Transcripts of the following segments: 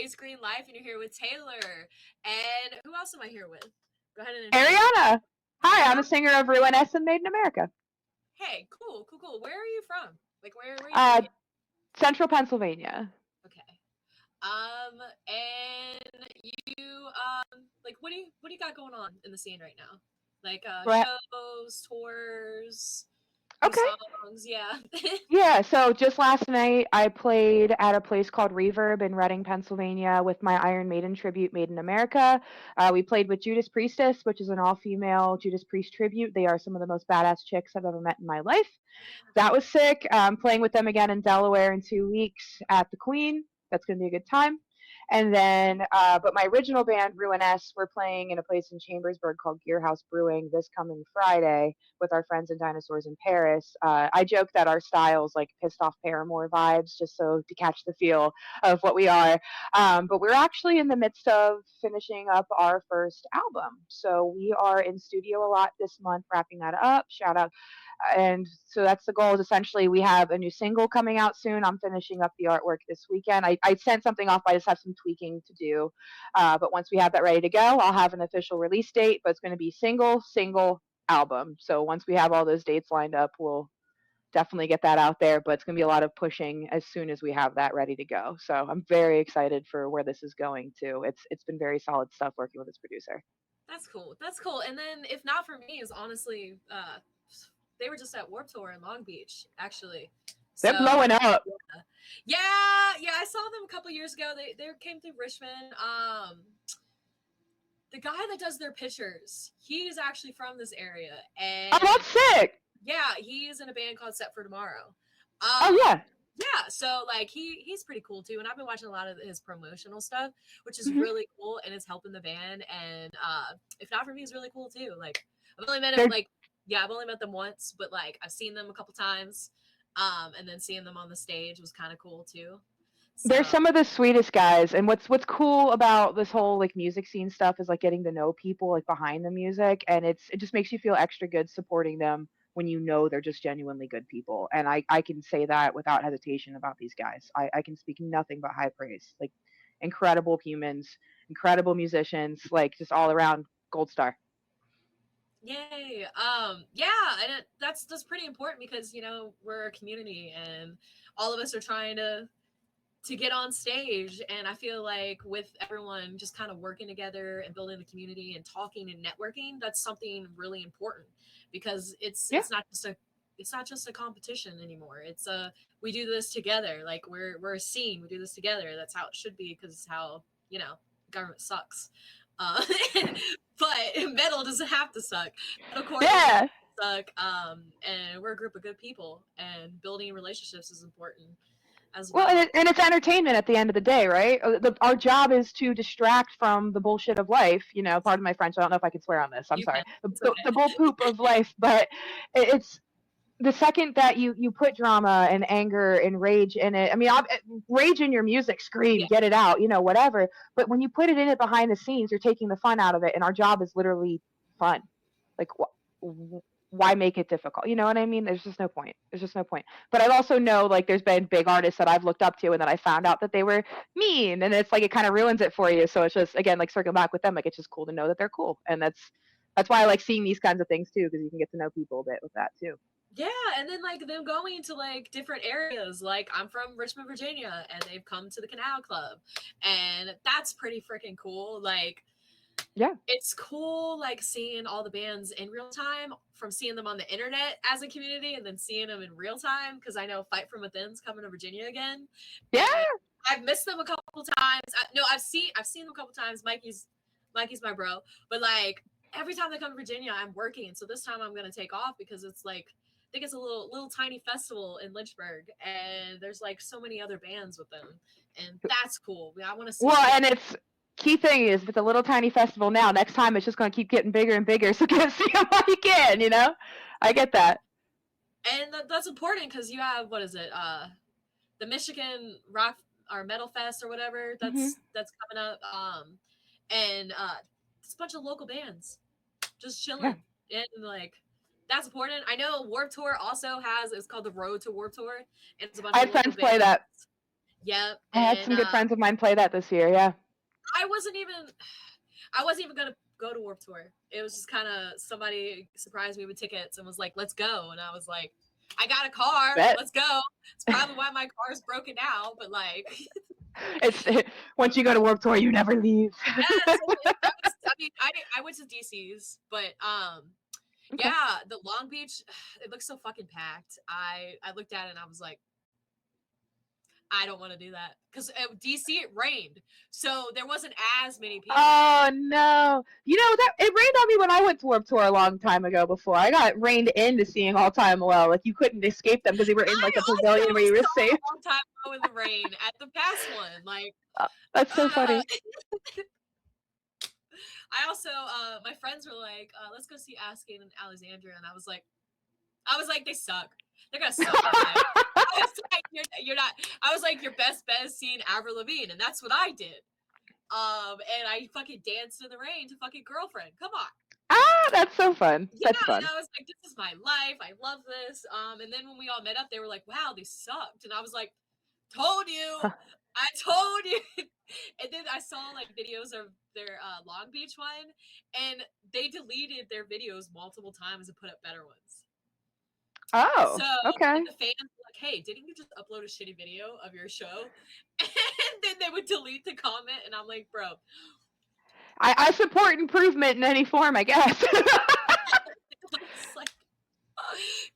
Taysgreenlife, and you're here with Taylor. And who else am I here with? Go ahead and introduce. Ariana. Hi, I'm Ariana. the singer of Ruiness and Made in America. Hey, cool. Where are you from? Like, where are you Uh, located? Central Pennsylvania. Okay. And you, like, what do you got going on in the scene right now? Like, Right. shows, tours, new Okay. songs. Yeah. Yeah, so just last night I played at a place called Reverb in Reading, Pennsylvania with my Iron Maiden tribute Made in America. We played with Judas Priestess, which is an all-female Judas Priest tribute. They are some of the most badass chicks I've ever met in my life. That was sick. Playing with them again in Delaware in 2 weeks at the Queen. That's going to be a good time. And then, but my original band, Ruiness, we're playing in a place in Chambersburg called Gearhouse Brewing this coming Friday with our friends and dinosaurs in Paris. I joke that our styles like pissed off Paramore vibes, just so to catch the feel of what we are. But we're actually in the midst of finishing up our first album. So we are in studio a lot this month, wrapping that up. Shout out and so that's the goal is essentially we have a new single coming out soon. I'm finishing up the artwork this weekend. I sent something off, but I just have some tweaking to do. But once we have that ready to go, I'll have an official release date, but it's going to be single album. So once we have all those dates lined up, we'll definitely get that out there, but it's going to be a lot of pushing as soon as we have that ready to go. So I'm very excited for where this is going to. It's been very solid stuff working with this producer. That's cool. And then, if not for me, is honestly, they were just at Warp Tour in Long Beach, actually. They're So blowing up. yeah, I saw them a couple years ago. They came through Richmond. The guy that does their pictures, he's actually from this area, Oh, and that's sick. yeah, he's in a band called Set for Tomorrow. Oh Um, yeah. yeah, so like he's pretty cool too, and I've been watching a lot of his promotional stuff, which is Hmm. really cool, and it's helping the band. And if not for me, it's really cool too. Like I've only met him They're like yeah, I've only met them once, but like I've seen them a couple times, and then seeing them on the stage was kind of cool too. they're So some of the sweetest guys, and what's cool about this whole like music scene stuff is like getting to know people like behind the music, and it just makes you feel extra good supporting them when you know they're just genuinely good people. And I can say that without hesitation about these guys. I can speak nothing but high praise. Like incredible humans, incredible musicians, like just all around gold star. yay, yeah, and that's pretty important because we're a community and all of us are trying to get on stage, and I feel like with everyone just kind of working together and building the community and talking and networking, that's something really important because it's Yeah. it's not just a it's not just a competition anymore. It's a we do this together. Like we're a scene. We do this together. That's how it should be because it's how government sucks. Uh, but metal doesn't have to suck. Metalcore doesn't have Yeah. to suck. And we're a group of good people, and building relationships is important as Well, and, well. it's entertainment at the end of the day, right? Our job is to distract from the bullshit of life. Pardon my French. I don't know if I can swear on this. I'm You sorry. can. The, It's the, okay. the bull poop of life. But it's the second that you put drama and anger and rage in it. I mean, rage in your music, scream, Yeah. get it out, whatever. But when you put it in it behind the scenes, you're taking the fun out of it. And our job is literally fun. Like, why make it difficult? You know what I mean? There's just no point. There's just no point. But I also know like there's been big artists that I've looked up to and then I found out that they were mean, and it's like it kind of ruins it for you. So it's just again like circling back with them, like it's just cool to know that they're cool, and that's why I like seeing these kinds of things too, because you can get to know people a bit with that too. Yeah, and then like them going to like different areas. Like I'm from Richmond, Virginia, and they've come to the Canal Club, and that's pretty freaking cool. Like Yeah. it's cool like seeing all the bands in real time from seeing them on the internet as a community and then seeing them in real time because I know Fight from Within's coming to Virginia again, Yeah. and I've missed them a couple times. No, I've seen them a couple times. Mikey's my bro, but like every time they come to Virginia, I'm working. So this time I'm gonna take off because it's like I think it's a little tiny festival in Lynchburg, and there's like so many other bands with them, and that's cool. I want to see Well, them. and it's key thing is if it's a little tiny festival now, next time it's just going to keep getting bigger and bigger. So get see them while you can. I get that. And that's important because you have what is it? The Michigan Rock or Metal Fest or whatever Hmm. that's coming up. And it's a bunch of local bands just Yeah. chilling, and like that's important. I know Warp Tour also has it's called the Road to Warp Tour, and it's a bunch I of had local friends play bands. that. Yep. I had And some good friends of mine play that this year. Yeah. I wasn't even I wasn't even gonna go to Warped Tour. It was just kind of somebody surprised me with tickets and was like, "Let's go," and I was like, "I got a car. Bet. Let's go." It's probably why my car's broken now, but like, It's once you go to Warped Tour, you never leave. yes, I mean, I went to DC's, but Okay. yeah, the Long Beach, it looks so fucking packed. I looked at it and I was like, I don't want to do that because DC it rained, so there wasn't as many people. Oh no! You know that it rained on me when I went to Warped Tour a long time ago. Before I got rained into seeing All Time Low, like you couldn't escape them because they were in I like a also pavilion where you were saw safe. All Time Low in the rain at the past one. Like, That's so uh, funny. I also, my friends were like, "Let's go see Asking and Alexandria," and I was like, they suck. They're gonna suck live. I was like, you're not. I was like, your best bet is seeing Avril Lavigne, and that's what I did. And I fucking danced in the rain to fucking Girlfriend. Come on. That's so fun. Yeah, That's and fun. I was like, this is my life. I love this. And then when we all met up, they were like, wow, they sucked. And I was like, told you. I told you. And then I saw like videos of their Long Beach one, and they deleted their videos multiple times and put up better ones. Oh, So okay. then the fans were like, hey, didn't you just upload a shitty video of your show? And then they would delete the comment, and I'm like, bro. I support improvement in any form, I guess. It's like,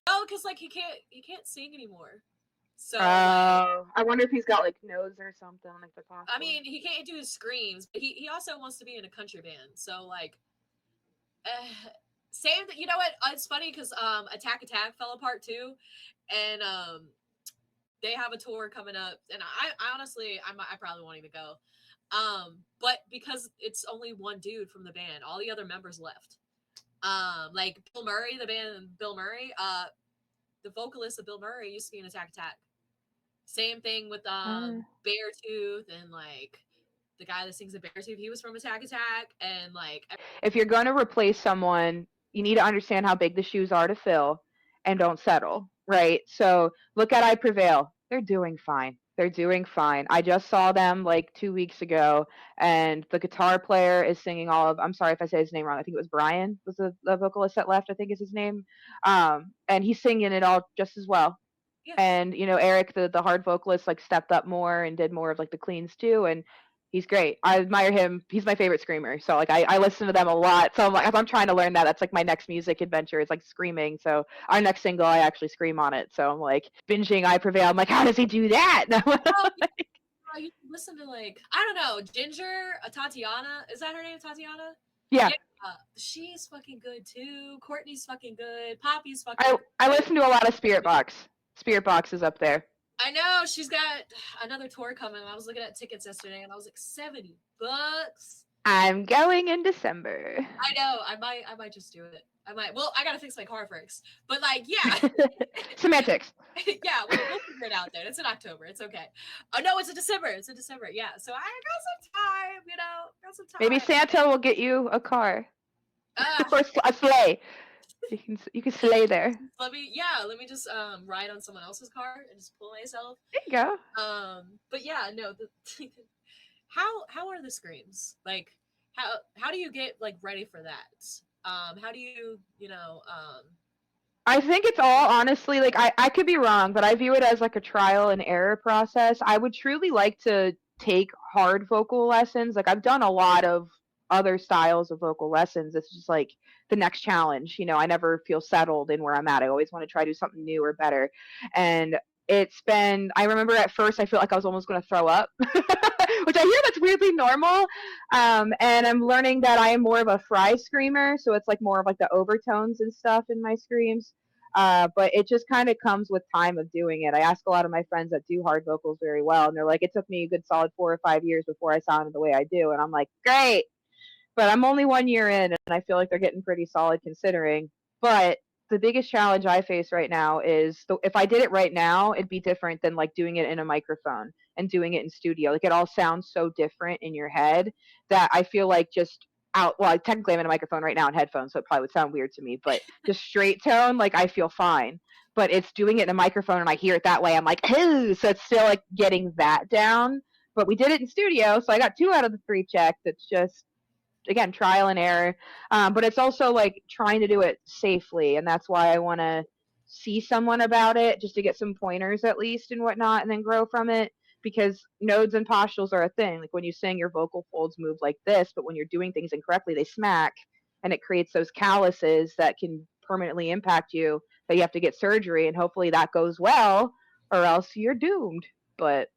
no, because like he can't sing anymore. So like, I wonder if he's got like nose or something like the possible. I mean, he can't do his screams, but he also wants to be in a country band. So like, same. You know what? It's funny because Attack Attack fell apart too, and they have a tour coming up, and I honestly I probably won't even go. But because it's only one dude from the band, all the other members left. Like Bill Murray, the band Bill Murray, the vocalist of Bill Murray used to be in Attack Attack. Same thing with Beartooth, and like the guy that sings in Beartooth, he was from Attack Attack, and like if you're going to replace someone, you need to understand how big the shoes are to fill and don't settle, right? So look at I Prevail. They're doing fine. They're doing fine. I just saw them like 2 weeks ago, and the guitar player is singing all of. I'm sorry if I say his name wrong. I think it was Brian was the vocalist that left. I think is his name, and he's singing it all just as well. yeah, And Eric, the hard vocalist, like stepped up more and did more of like the cleans too, and he's great. I admire him. He's my favorite screamer. So like I listen to them a lot. So I'm like, if I'm trying to learn that, that's like my next music adventure is like screaming. So our next single, I actually scream on it. So I'm like binging I Prevail. I'm like, how does he do that? oh, you listen to like I don't know Ginger, Tatiana. Is that her name, Tatiana? Yeah. Yeah, she's fucking good too. Courtney's fucking good. Poppy's fucking I good. I listen to a lot of Spirit Box. Spirit Box is up there. I know she's got another tour coming. I was looking at tickets yesterday, and I was like, $70. I'm going in December. I know. I might just do it. I might. Well, I gotta fix my car first. But like, yeah, Semantics. yeah, we'll figure it out. Then it's in October. It's okay. Oh no, it's in December. It's in December. Yeah. So I got some time. Got some time. Maybe Santa will get you a car or Uh, a sleigh. You can slay there. let me just ride on someone else's car and just pull myself. There you go. But yeah, no. How are the screams like? How do you get like ready for that? How do you I think it's all honestly like I could be wrong, but I view it as like a trial and error process. I would truly like to take hard vocal lessons. Like I've done a lot of other styles of vocal lessons. It's just like the next challenge. I never feel settled in where I'm at. I always want to try to do something new or better. And I remember at first I felt like I was almost going to throw up, which I hear that's weirdly normal. And I'm learning that I am more of a fry screamer. So it's like more of like the overtones and stuff in my screams. But it just kind of comes with time of doing it. I ask a lot of my friends that do hard vocals very well, and they're like, it took me a good solid 4 or 5 years before I sounded the way I do. And I'm like, great. But I'm only 1 year in, and I feel like they're getting pretty solid considering. But the biggest challenge I face right now is if I did it right now, it'd be different than like doing it in a microphone and doing it in studio. Like it all sounds so different in your head that I feel like just out. Well, technically I'm in a microphone right now in headphones, so it probably would sound weird to me. But just straight tone, like I feel fine. But it's doing it in a microphone, and I hear it that way. I'm like, hey, so it's still like getting that down. But we did it in studio, so I got 2 out of the 3 checked. It's just again trial and error, but it's also like trying to do it safely, and that's why I want to see someone about it just to get some pointers at least and whatnot, and then grow from it. Because nodes and postules are a thing. Like when you sing, your vocal folds move like this, but when you're doing things incorrectly, they smack, and it creates those calluses that can permanently impact you. That you have to get surgery, and hopefully that goes well, or else you're doomed. But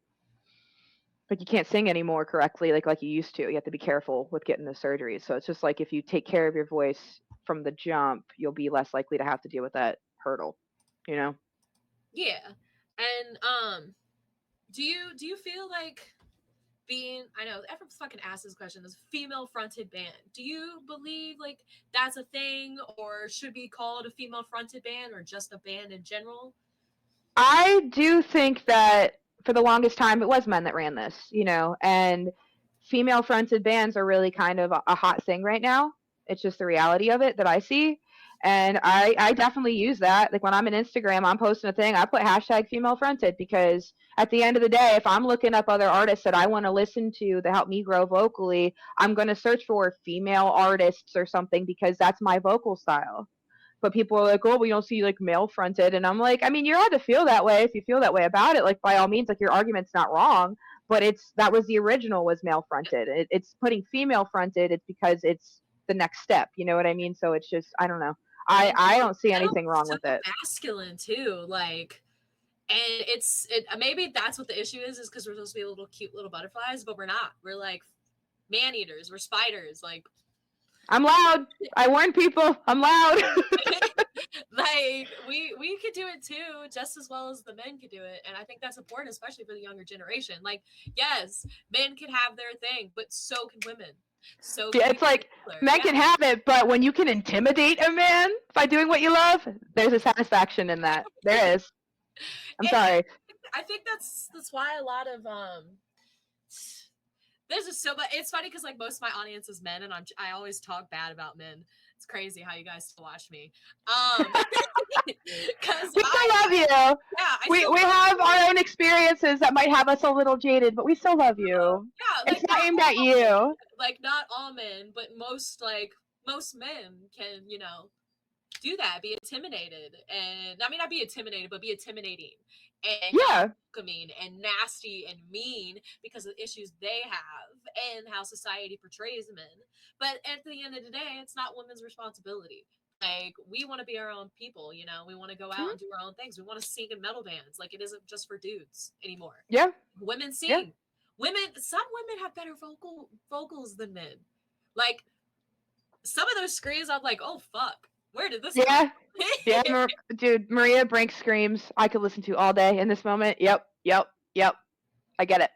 like you can't sing anymore correctly like you used to. You have to be careful with getting the surgeries. So it's just like if you take care of your voice from the jump, you'll be less likely to have to deal with that hurdle, you know? Yeah. And do you feel like being, I know everyone's fucking asked this question, this female fronted band, do you believe like that's a thing, or should be called a female fronted band, or just a band in general? I do think that for the longest time it was men that ran this, and female fronted bands are really kind of a hot thing right now. It's just the reality of it that I see. And I definitely use that. Like when I'm in Instagram, I'm posting a thing, I put hashtag female fronted because at the end of the day, if I'm looking up other artists that I want to listen to that help me grow vocally, I'm going to search for female artists or something because that's my vocal style. But people are like, oh, we don't see like male fronted. And I'm like, I mean, you're allowed to feel that way if you feel that way about it. Like, by all means, like your argument's not wrong. But that was the original was male fronted. It's putting female fronted. It's because it's the next step. You know what I mean? So it's just, I don't know. And I don't see metal's anything wrong so with it. masculine too, like, and maybe that's what the issue is because we're supposed to be little cute little butterflies, but we're not. We're like man eaters, we're spiders, like I'm loud. I warn people. I'm loud. like we could do it too just as well as the men could do it, and I think that's important, especially for the younger generation. Like, yes, men can have their thing, but so can women, so can Yeah, it's people like of color. men Yeah, can have it, but when you can intimidate a man by doing what you love, there's a satisfaction in that. There is. I'm and sorry. I think that's why a lot of there's just so much. It's funny because like most of my audience is men, and I always talk bad about men. It's crazy how you guys still watch me. Because We still love you. I still We love have you. our own experiences that might have us a little jaded, but we still love you. Yeah, It's like not not aimed all at you. like not all men, but most men can, do that, be intimidated, and I mean not be intimidated, but be intimidating and not Yeah. welcoming and nasty and mean because of the issues they have and how society portrays men. But at the end of the day, it's not women's responsibility. Like, we want to be our own people, we want to go out Mhm. and do our own things. We want to sing in metal bands. Like, it isn't just for dudes anymore. Yeah. Women Yeah. sing. Some women have better vocals than men. Like, some of those screams, I'm like, oh fuck, where did this come Yeah. Yeah. from? Dude, Maria Brink screams I could listen to all day in this moment. Yep. Yep. Yep. I get it.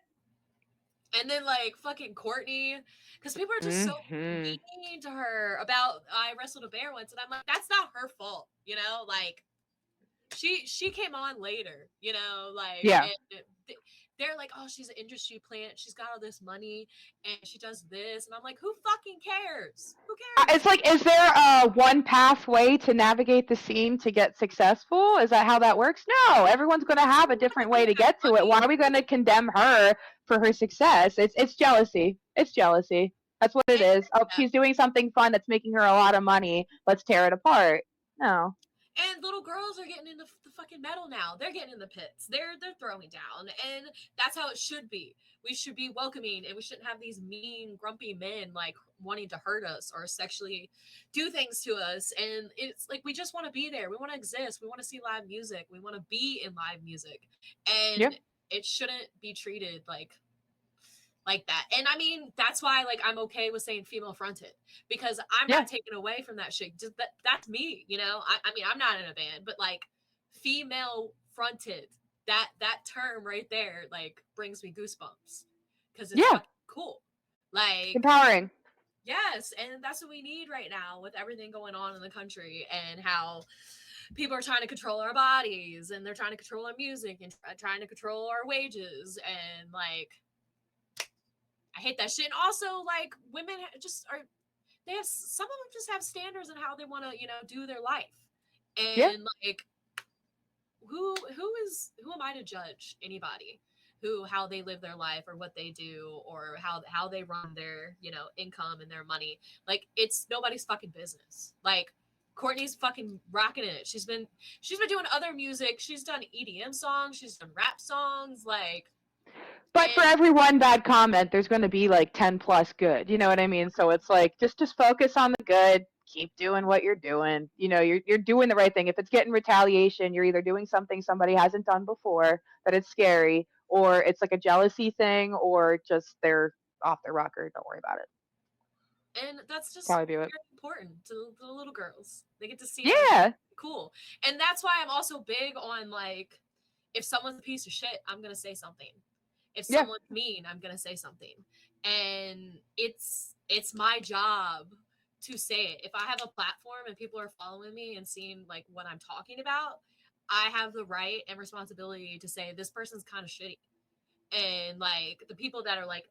And then like fucking Courtney, because people are just so Hmm. mean to her about I wrestled a bear once, and I'm like, that's not her fault, like she came on later, like, Yeah. and they're like, oh, she's an industry plant, she's got all this money, and she does this, and I'm like, who fucking cares? Who cares? It's like, is there a one pathway to navigate the scene to get successful? Is that how that works? No, everyone's going to have a different way to get to it. Why are we going to condemn her for her success? It's jealousy. It's jealousy. That's what it is. Oh, she's doing something fun that's making her a lot of money. Let's tear it apart. No. And little girls are getting into the fucking metal now. They're getting in the pits. They're throwing down, and that's how it should be. We should be welcoming, and we shouldn't have these mean, grumpy men like wanting to hurt us or sexually do things to us. And it's like we just want to be there. We want to exist. We want to see live music. We want to be in live music, Yeah. and it shouldn't be treated like that. And I mean, that's why like I'm okay with saying female fronted, because I'm Yeah. not taking away from that shit. Just that's me, I mean, I'm not in a band, but like female fronted, that term right there like brings me goosebumps because it's Yeah. fucking cool. Like, Empowering. yes, and that's what we need right now with everything going on in the country and how people are trying to control our bodies and they're trying to control our music and trying to control our wages, and like I hate that shit. And also, like, women just are some of them just have standards in how they want to, do their life. Yeah. And like, who am I to judge anybody who how they live their life or what they do or how they run their, income and their money. Like, it's nobody's fucking business. Like, Courtney's fucking rocking it. She's been doing other music. She's done EDM songs, she's done rap songs, like. But for And every one bad comment, there's going to be like 10 plus good. You know what I mean? So it's like just focus on the good. Keep doing what you're doing. You're doing the right thing. If it's getting retaliation, you're either doing something somebody hasn't done before that it's scary, or it's like a jealousy thing, or just they're off their rocker. Don't worry about it. that's That's how just I view it. very important to the little girls. They get to see their Yeah. cool. And that's why I'm also big on, like, if someone's a piece of shit, I'm gonna say something. If Yeah. someone's mean, I'm gonna say something. And it's my job to say it. If I have a platform and people are following me and seeing like what I'm talking about, I have the right and responsibility to say this person's kind of shitty. And like the people that are like,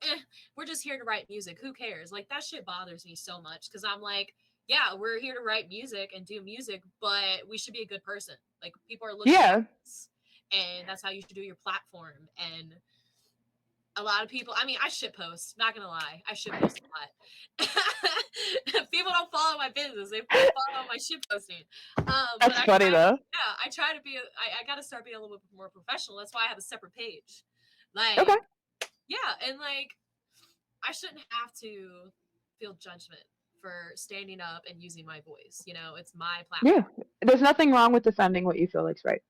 we're just here to write music, who cares? Like, that shit bothers me so much because I'm like, yeah, we're here to write music and do music, but we should be a good person. Like, people are looking at Yeah. us, and that's how you should do your platform. And a lot of people, I mean, I shit post, not gonna lie, I shit post a lot. People don't follow my business, they follow my shit posting. But That's funny though. I try to be I gotta start being a little bit more professional. That's why I have a separate page. Okay. Like, yeah, and like, I shouldn't have to feel judgment for standing up and using my voice. It's my Yeah. platform. There's nothing wrong with defending what you feel like's right.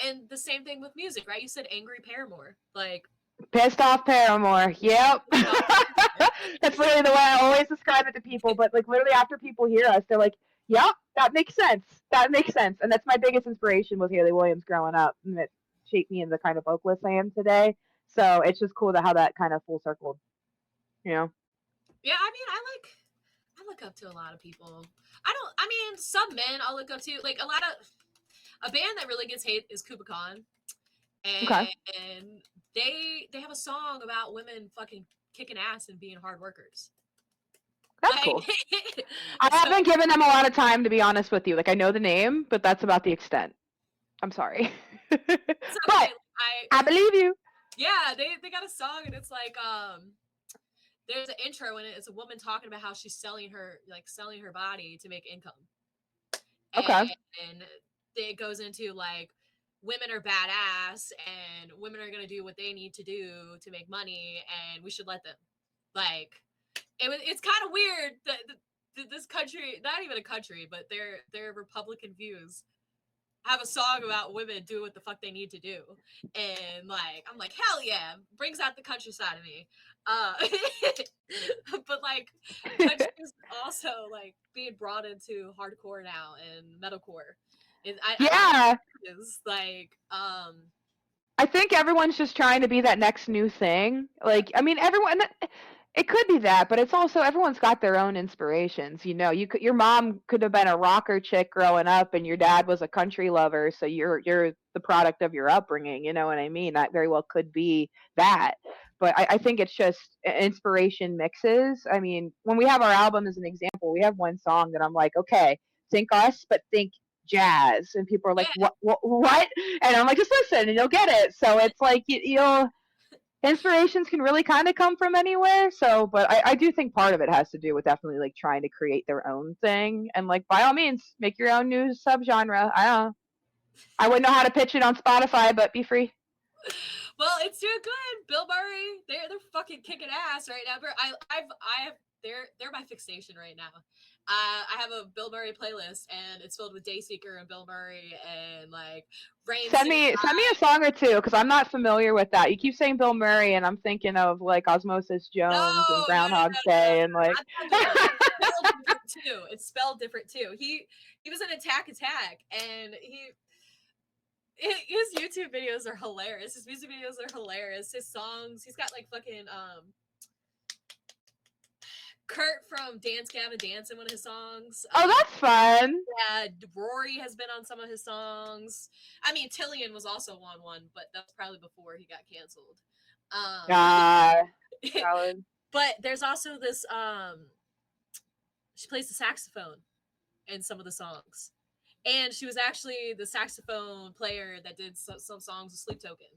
And the same thing with music, right? You said angry paramore. Like, Pissed off Paramore. Yep. pissed off paramore. That's literally the way I always describe it to people. But like literally after people hear us, they're like, "Yep, that makes sense. That makes sense." And that's my biggest inspiration was Haley Williams growing up, and it shaped me in the kind of vocalist I am today. So it's just cool to how that kind of full circled. You know? Yeah, I mean, I look up to a lot of people. I mean, some men I'll look up to. Like, a band that really gets hate is Kubakan. Okay. And they have a song about women fucking kicking ass and being hard workers. That's Like, cool. I haven't given them a lot of time to be honest with you. Like I know the name, but that's about the extent. I'm sorry. it's But okay. I believe you. Yeah, they got a song, and it's like, there's an intro in it. It's a woman talking about how she's selling her body to make income. Okay. And it goes into like, women are badass and women are going to do what they need to do to make money, and we should let them. Like, it's kind of weird that this country, not even a country, but their Republican views have a song about women doing what the fuck they need to do. And like, I'm like, hell yeah, brings out the countryside of me. uh but like, country is also like being brought into hardcore now and metalcore. I don't know Yeah. what it is. Like, I think everyone's just trying to be that next new thing. Like, I mean, everyone. It could be that, but it's also everyone's got their own inspirations. Your mom could have been a rocker chick growing up, and your dad was a country lover. So you're the product of your upbringing. You know what I mean? That very well could be that. But I think it's just inspiration mixes. I mean, when we have our album as an example, we have one song that I'm like, okay, think us, but think jazz, and people are like, yeah, what? And I'm like, just listen and you'll get it. So it's like you'll inspirations can really kind of come from anywhere. So, but I do think part of it has to do with definitely like trying to create their own thing, and like by all means make your own new subgenre. I don't know. I wouldn't know how to pitch it on Spotify, but be free. well, it's doing good. Bill Murray, they're fucking kicking ass right now. But I have they're my fixation right now. I have a Bill Murray playlist, and it's filled with Dayseeker and Bill Murray and like Rain Send me a song or two because I'm not familiar with that. You keep saying Bill Murray, and I'm thinking of like Osmosis Jones and Groundhog Day, and like. That's not the one. It's spelled different too. It's spelled different too. He was in Attack, and his YouTube videos are hilarious. His music videos are hilarious. His songs, he's got like fucking Kurt from Dance Gavin Dance in one of his songs. Oh, that's fun. Yeah, Rory has been on some of his songs. I mean, Tillian was also on one, but that was probably before he got canceled. Valid. But there's also this she plays the saxophone in some of the songs. And she was actually the saxophone player that did some songs with Sleep Token.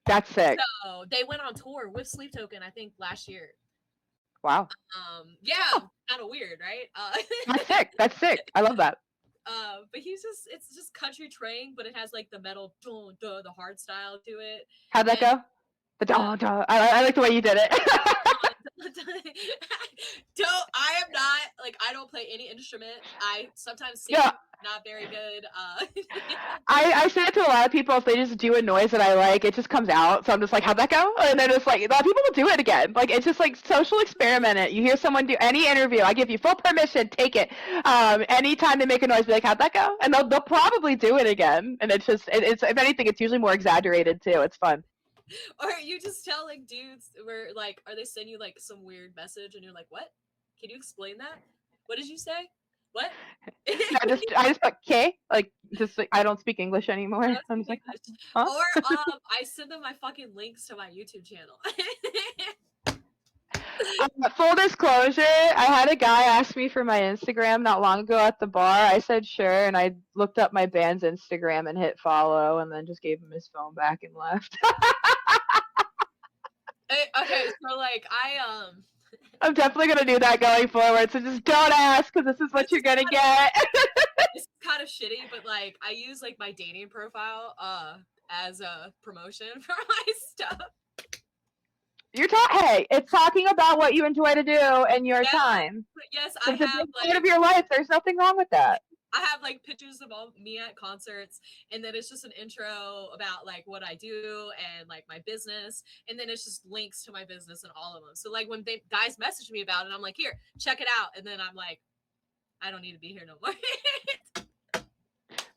That's sick. So they went on tour with Sleep Token, I think, last year. Wow. Yeah, kind of weird, right? That's sick. That's sick. I love that. But it's just country train, but it has like the metal, the hard style to it. How'd that go? The I like the way you did it. I am not like, I don't play any instrument. I sometimes sing, Yeah. not very good. I say it to a lot of people, if they just do a noise that I like, it just comes out. So I'm just like, how'd that go? And then it's like, a lot of people will do it again. Like, it's just like social experiment it. You hear someone do any interview, I give you full permission, take it. Anytime they make a noise, be like, how'd that go? And they'll probably do it again. And it's just, it's if anything, it's usually more exaggerated too. It's fun. Or you just tell like dudes where like, are they sending you like some weird message and you're like, what? Can you explain that? What did you say? What? I just put K, like just like, I don't speak English anymore. I'm just like, huh? Or I send them my fucking links to my YouTube channel. Full disclosure, I had a guy ask me for my Instagram not long ago at the bar. I said sure, and I looked up my band's Instagram and hit follow, and then just gave him his phone back and left. Okay, so like I'm definitely gonna do that going forward. So just don't ask, because this is what you're gonna get. It's kind of shitty, but like I use like my dating profile as a promotion for my stuff. Hey, it's talking about what you enjoy to do and your time. Yes, so I have like part of your life. There's nothing wrong with that. I have like pictures of all me at concerts, and then it's just an intro about like what I do and like my business, and then it's just links to my business and all of them. So like when guys message me about it, I'm like, here, check it out, and then I'm like, I don't need to be here no more.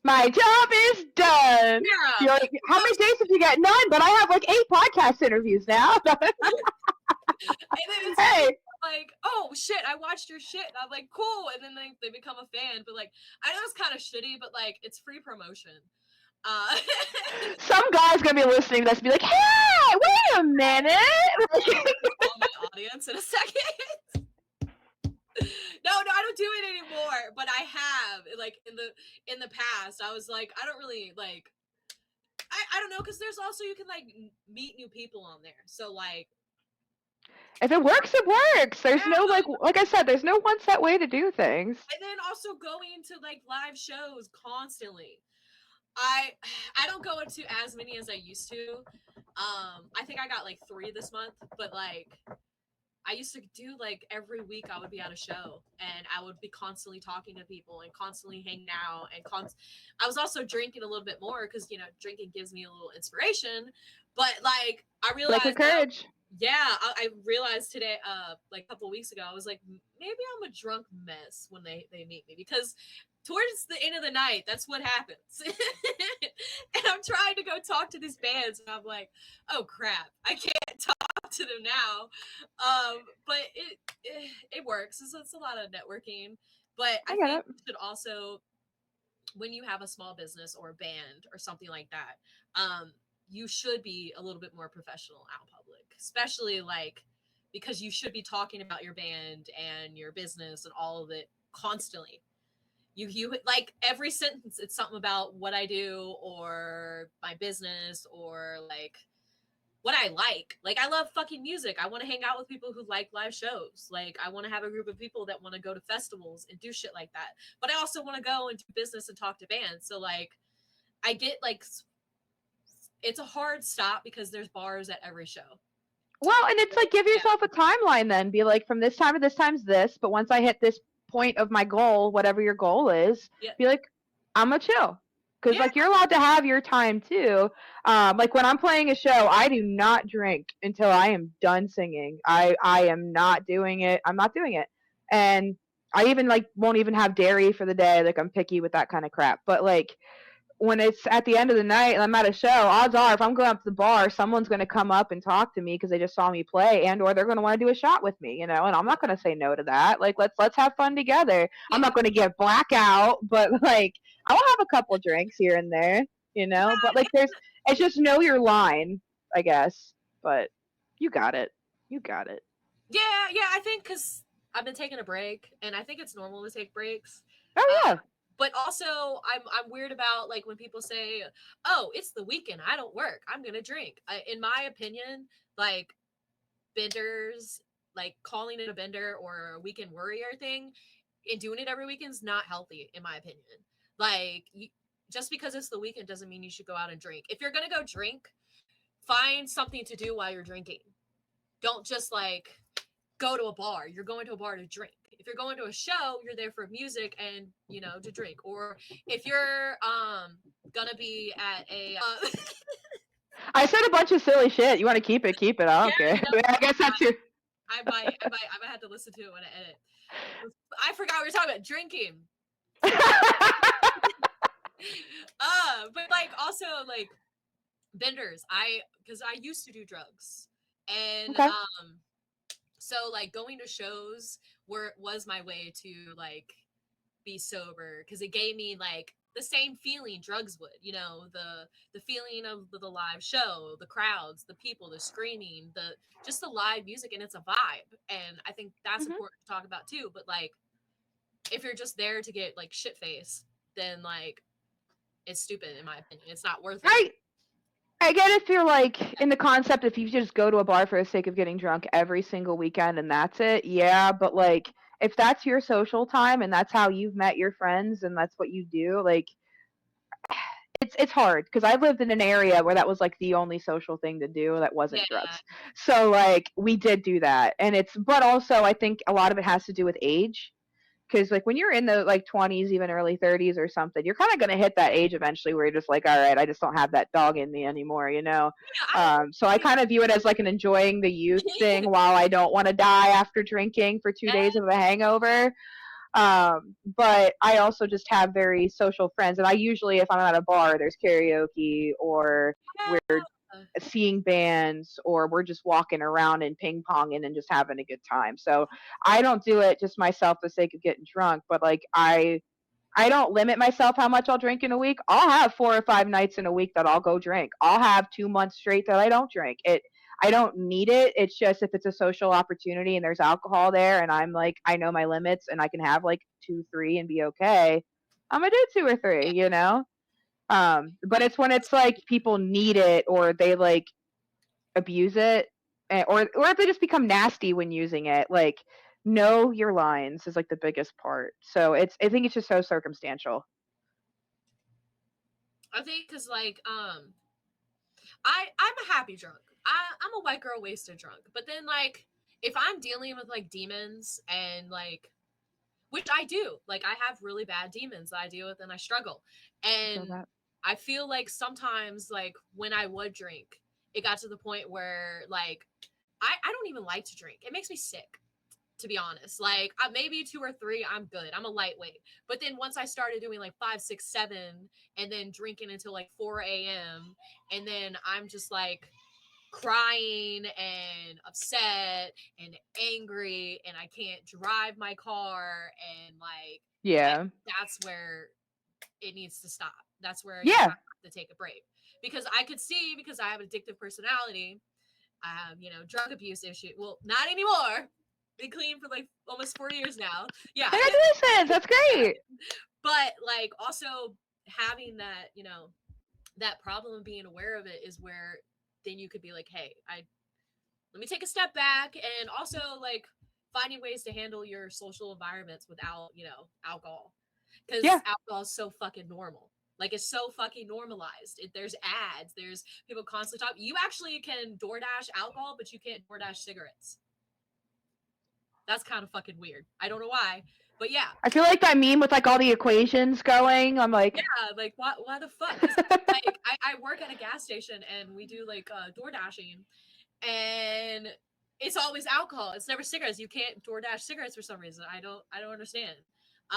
My job is done. Yeah. You're like, how many days did you get? None, but I have like 8 podcast interviews now. And then it's hey. like, oh shit, I watched your shit. And I'm like, cool. And then they become a fan. But like, I know it's kind of shitty, but like, it's free promotion. Some guy's gonna be listening to this and be like, hey, wait a minute. Call my audience in a second. No, I don't do it anymore. But I have, like, in the past, I was like, I don't really like. I don't know, because there's also, you can like meet new people on there. So like, if it works, it works. There's no like I said, there's no one set way to do things. And then also going to like live shows constantly. I don't go into as many as I used to. I think I got like 3 this month, but like I used to do like every week I would be at a show, and I would be constantly talking to people and constantly hanging out, and I was also drinking a little bit more, because you know, drinking gives me a little inspiration. But like I realized, like courage. I realized today, like a couple of weeks ago, I was like, maybe I'm a drunk mess when they meet me, because towards the end of the night, that's what happens. And I'm trying to go talk to these bands, and I'm like, oh crap, I can't talk to them now. But it works. It's a lot of networking. But I think you should also, when you have a small business or a band or something like that, you should be a little bit more professional out in public, especially like, because you should be talking about your band and your business and all of it constantly. You like every sentence, it's something about what I do or my business or like what I like. Like, I love fucking music. I want to hang out with people who like live shows. Like, I want to have a group of people that want to go to festivals and do shit like that. But I also want to go and do business and talk to bands. So like, I get like, it's a hard stop because there's bars at every show. Well, and it's like, give yourself a timeline then. Be like, from this time to this time's this, but once I hit this point of my goal, whatever your goal is, be like, I'm gonna chill. Because like, you're allowed to have your time too. Like when I'm playing a show, I do not drink until I am done singing. I am not doing it. I'm not doing it. And I even like won't even have dairy for the day. Like, I'm picky with that kind of crap. But like, when it's at the end of the night and I'm at a show, odds are if I'm going up to the bar, someone's going to come up and talk to me because they just saw me play, and or they're going to want to do a shot with me, you know, and I'm not going to say no to that. Like, let's have fun together. I'm not going to get blackout, but like, I'll have a couple drinks here and there, you know, but like, it's just know your line, I guess, but you got it. You got it. Yeah, I think because I've been taking a break, and I think it's normal to take breaks. Oh Uh, yeah. but also, I'm weird about like when people say, "Oh, it's the weekend. I don't work. I'm gonna drink." In my opinion, like benders, like calling it a bender or a weekend warrior thing, and doing it every weekend is not healthy, in my opinion. Like, just because it's the weekend doesn't mean you should go out and drink. If you're gonna go drink, find something to do while you're drinking. Don't just like go to a bar. You're going to a bar to drink. If you're going to a show, you're there for music and to drink. Or if you're gonna be at a I said a bunch of silly shit. You want to keep it? Keep it. I yeah, don't care. I guess that's your. I might have to listen to it when I edit. I forgot we were talking about drinking. But like also like benders. Because I used to do drugs, and Okay. so like going to shows was my way to like be sober because it gave me like the same feeling drugs would, the feeling of the live show, the crowds, the people, the screaming, the just the live music, and it's a vibe. And I think that's Hmm. important to talk about too. But like if you're just there to get like shit faced, then like it's stupid in my opinion. It's not worth it. I I get if you're like in the concept if you just go to a bar for the sake of getting drunk every single weekend and that's it, yeah. But like if that's your social time and that's how you've met your friends and that's what you do, like it's hard because I lived in an area where that was like the only social thing to do that Yeah. wasn't drugs. So like we did do that, and it's but also I think a lot of it has to do with age because like when you're in the like 20s even early 30s or something you're kind of going to hit that age eventually where you're just like all right I just don't have that dog in me anymore, you know. Yeah, I So I kind of view it as like an enjoying the youth thing while I don't want to die after drinking for 2 days of a hangover. But I also just have very social friends, and I usually, if I'm at a bar, there's karaoke, or we're yeah. seeing bands, or we're just walking around and ping ponging and just having a good time. So I don't do it just myself for the sake of getting drunk, but like I don't limit myself how much I'll drink in a week. I'll have 4 or 5 nights in a week that I'll go drink. I'll have 2 months straight that I don't drink. I don't need it. It's just if it's a social opportunity and there's alcohol there and I'm like I know my limits and I can have like 2, 3 and be okay. I'm gonna do 2 or 3, you know. But it's when it's like people need it or they like abuse it, or if they just become nasty when using it. Like know your lines is like the biggest part. So I think it's just so circumstantial. I think because like I'm a happy drunk. I'm a white girl wasted drunk. But then like if I'm dealing with like demons and like which I do, like I have really bad demons that I deal with and I struggle. I feel And that. I feel like sometimes like when I would drink, it got to the point where like I don't even like to drink. It makes me sick, to be honest. Like maybe 2 or 3, I'm good. I'm a lightweight. But then once I started doing like 5, 6, 7, and then drinking until like 4 a.m., and then I'm just like crying and upset and angry, and I can't drive my car, and like Yeah. that's where it needs to stop. That's where you Yeah. have to take a break. Because I could see, because I have an addictive personality, I have, drug abuse issue. Well, not anymore. Been clean for like almost 4 years now. Yeah. Congratulations. That's great. But like also having that, that problem of being aware of it is where then you could be like, hey, I let me take a step back, and also like finding ways to handle your social environments without, alcohol. Because Yeah. alcohol is so fucking normal. Like it's so fucking normalized. There's ads. There's people constantly talking. You actually can DoorDash alcohol, but you can't DoorDash cigarettes. That's kind of fucking weird. I don't know why, but yeah, I feel like that meme with like all the equations going. I'm like, yeah. Like why the fuck? Because like I work at a gas station and we do like door dashing, and it's always alcohol. It's never cigarettes. You can't DoorDash cigarettes for some reason. I don't understand.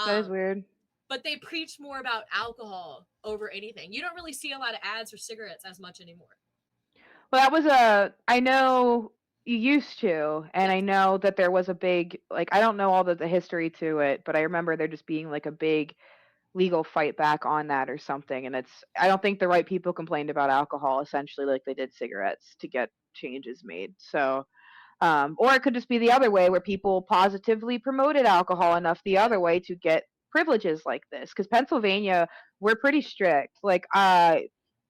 that is Um, weird. but they preach more about alcohol over anything. You don't really see a lot of ads for cigarettes as much anymore. Well, that was I know you used to, and I Yes. know that there was a big, like, I don't know all the history to it, but I remember there just being like a big legal fight back on that or something. And I don't think the right people complained about alcohol essentially like they did cigarettes to get changes made. So, Or it could just be the other way where people positively promoted alcohol enough the other way to get privileges like this. Because Pennsylvania, we're pretty strict. Like,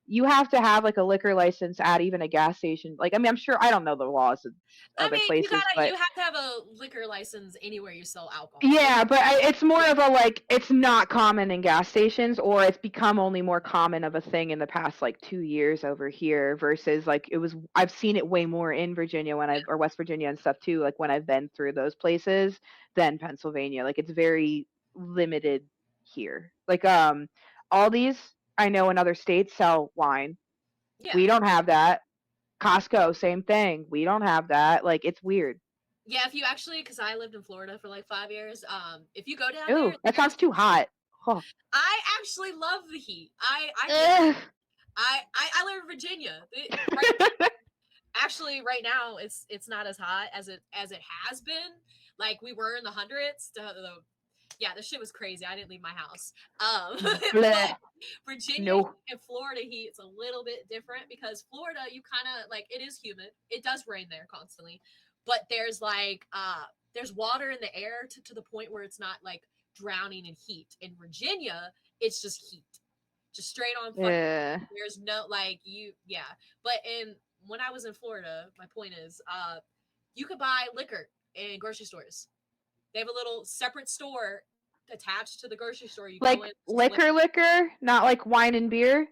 you have to have like a liquor license at even a gas station. Like, I mean, I'm sure I don't know the laws of I other mean, places, but you have to have a liquor license anywhere you sell alcohol. yeah, but it's more of a like it's not common in gas stations, or it's become only more common of a thing in the past like 2 years over here versus like it was. I've seen it way more in Virginia when I've or West Virginia and stuff too. Like when I've been through those places than Pennsylvania. Like it's very limited here. Like all these I know in other states sell wine. Yeah. We don't have that. Costco, same thing. We don't have that. Like it's weird. Yeah, if you actually, because I lived in Florida for like 5 years, if you go down there, Ooh, that sounds too hot. Huh. I actually love the heat. I think Ugh. I live in Virginia. Right, actually, right now it's not as hot as it has been. Like we were in the hundreds. Yeah, this shit was crazy. I didn't leave my house. But Virginia No. and Florida heat, it's a little bit different because Florida, you kind of like it is humid. It does rain there constantly, but there's like there's water in the air to the point where it's not like drowning in heat. In Virginia, it's just heat, just straight on fucking. Yeah. There's no like yeah. But in when I was in Florida, my point is, you could buy liquor in grocery stores. They have a little separate store attached to the grocery store. You Like go in, liquor, not like wine and beer.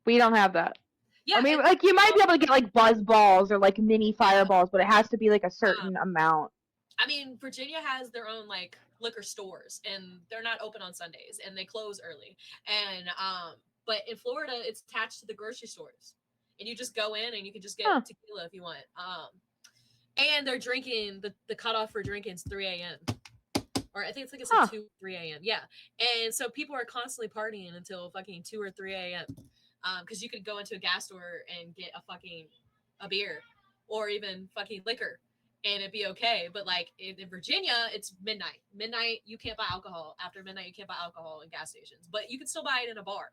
We don't have that. yeah, I mean, and like you might be able to get like buzz balls or like mini yeah, fireballs, but it has to be like a um, certain amount. I mean, Virginia has their own like liquor stores, and they're not open on Sundays, and they close early. And but in Florida, it's attached to the grocery stores, and you just go in and you can just get Huh. tequila if you want. And they're drinking the cutoff for drinking is 3 a.m. Or I think it's like it's Huh. like 2, 3 a.m. Yeah, and so people are constantly partying until fucking 2 or 3 a.m. Because you could go into a gas store and get a beer, or even fucking liquor, and it'd be okay. But like in Virginia, it's midnight. Midnight, you can't buy alcohol. After midnight, you can't buy alcohol in gas stations, but you can still buy it in a bar.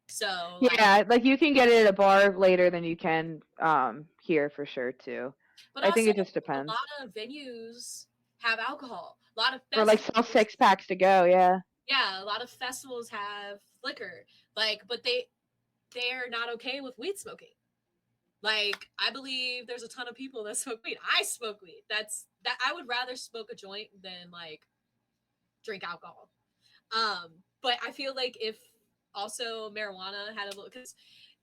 So like, Yeah, like you can get it at a bar later than you can here for sure too. but I think also it just a depends. lot of venues have alcohol. A lot of Or like sell festivals, 6 packs to go. Yeah. yeah, a lot of festivals have liquor. Like, but they're not okay with weed smoking. Like, I believe there's a ton of people that smoke weed. I smoke weed. That I would rather smoke a joint than like drink alcohol. But I feel like if also marijuana had a little, because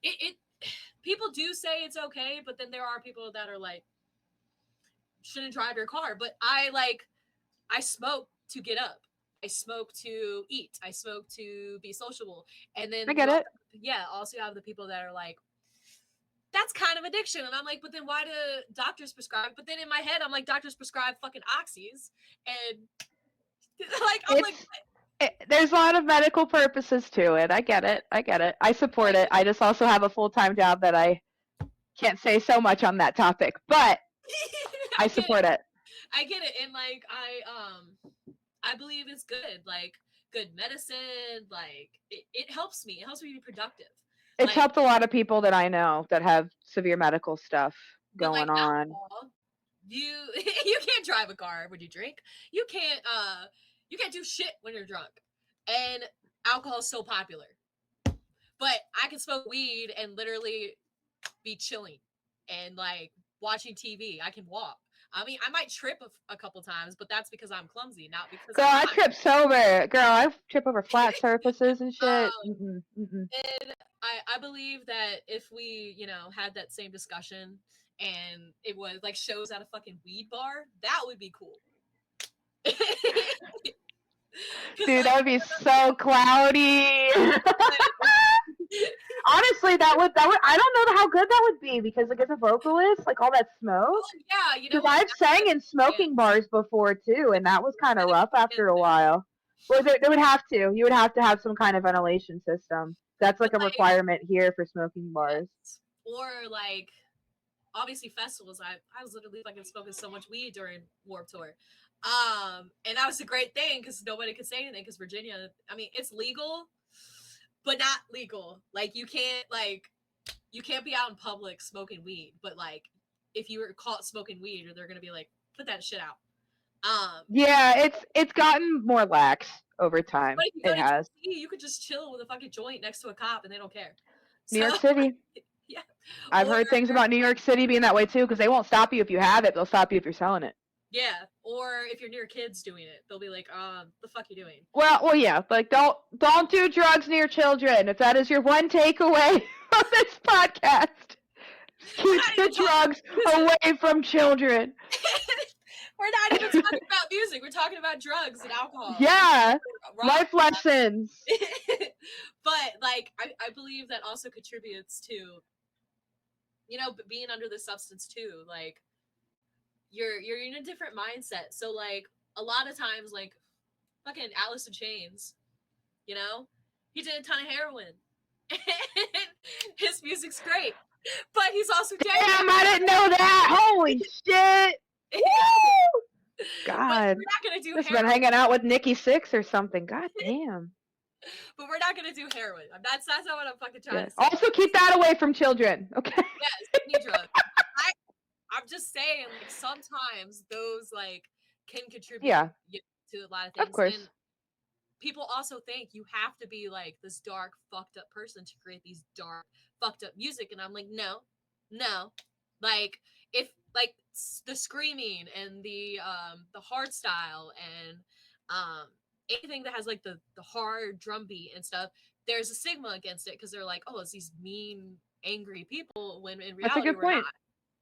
it people do say it's okay, but then there are people that are like shouldn't drive your car. But I smoke to get up. I smoke to eat. I smoke to be sociable. And then I get it. also you have the people that are like, that's kind of addiction. And I'm like, but then why do doctors prescribe? But then in my head, I'm like, doctors prescribe fucking oxys. And like, I'm like, There's a lot of medical purposes to it. I get it. I get it. I support like it. I just also have a full-time job that I can't say so much on that topic, but I get support it. I get it. And like, I believe it's good. Like, good medicine. Like, it helps me. It helps me be productive. It's Like, helped a lot of people that I know that have severe medical stuff but like going on. alcohol, you you can't drive a car when you drink. You can't do shit when you're drunk. And alcohol is so popular. But I can smoke weed and literally be chilling and like watching TV. I can walk. I mean, I might trip a couple times, but that's because I'm clumsy, not because Girl, I'm I not. trip sober. Girl, I trip over flat surfaces and shit. Um, Mm-mm, mm-mm. and I believe that if we, had that same discussion and it was like shows at a fucking weed bar, that would be cool. Because Dude, that would be so cloudy. Honestly, that would I don't know how good that would be because like as a vocalist, like all that smoke. yeah, you know Because what? I've sang in smoking bars before too, and that was kind of rough after a while. Well, there would have to. You would have to have some kind of ventilation system. That's But like a like, requirement here for smoking bars. or like, obviously festivals. I was literally fucking smoking so much weed during Warped Tour, and that was a great thing because nobody could say anything because Virginia. I mean, it's legal, but not legal. Like you can't be out in public smoking weed, but like if you were caught smoking weed, or they're gonna be like, put that shit out. Yeah, it's gotten more lax over time. But if you go It to has. DC, you could just chill with a fucking joint next to a cop and they don't care. New So York City. yeah. I've Or heard things about New York City being that way too, because they won't stop you if you have it. They'll stop you if you're selling it. yeah. Or if you're near kids doing it, they'll be like, the fuck you doing? Well, yeah. Like, don't do drugs near children. If that is your one takeaway from this podcast, We're keep not the even drugs talking away from children. We're not even talking about music. We're talking about drugs and alcohol. Yeah, Rock. life lessons. But like I believe that also contributes to, you know, being under the substance too. Like you're in a different mindset. So like a lot of times, like fucking Alice in Chains, you know, he did a ton of heroin. His music's great, but he's also dead. Damn, I didn't know that. Holy shit. Woo! But God, we're not gonna do just heroin. been hanging out with Nikki Sixx or something. God damn. But we're not gonna do heroin. That's not what I'm fucking trying Yeah. to say. Also, keep that away from children. Okay. Yes, any drug. I'm just saying, like sometimes those like can contribute Yeah, to a lot of of things, course. and people also think you have to be like this dark, fucked up person to create these dark, fucked up music, and I'm like, no, like if like the screaming and the hard style and um anything that has like the hard drum beat and stuff, there's a stigma against it because they're like, oh, it's these mean, angry people. When in That's a reality, good we're not. point.